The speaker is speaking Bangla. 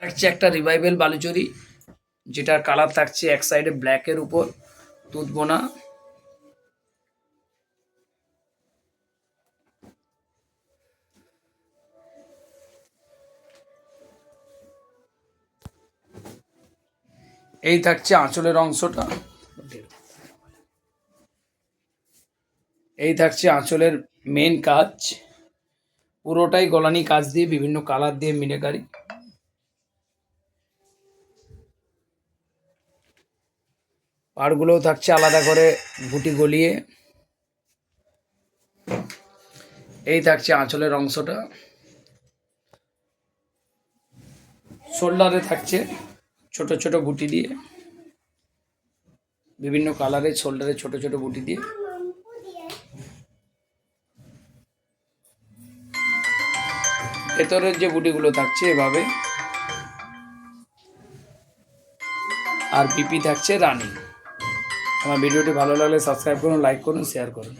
থাকছে একটা রিভাইভেল বালুচরি, যেটার কালার থাকছে এক সাইডে ব্ল্যাকের উপর দুধ বোনা। এই থাকছে আঁচলের অংশটা, এই থাকছে আঁচলের মেন কাজ, পুরোটাই গলানি কাজ দিয়ে বিভিন্ন কালার দিয়ে মিনাকারি। পাড়গুলোও থাকছে আলাদা করে বুটি গলিয়ে। এই থাকছে আঁচলের অংশটা, শোল্ডারে থাকছে ছোট ছোট বুটি দিয়ে, বিভিন্ন কালারের শোল্ডারে ছোট ছোট বুটি দিয়ে। ভেতরের যে বুটিগুলো থাকছে এভাবে, আর পিপি থাকছে রানি। আমার ভিডিওটি ভালো লাগলে সাবস্ক্রাইব করুন, লাইক করুন, শেয়ার করুন।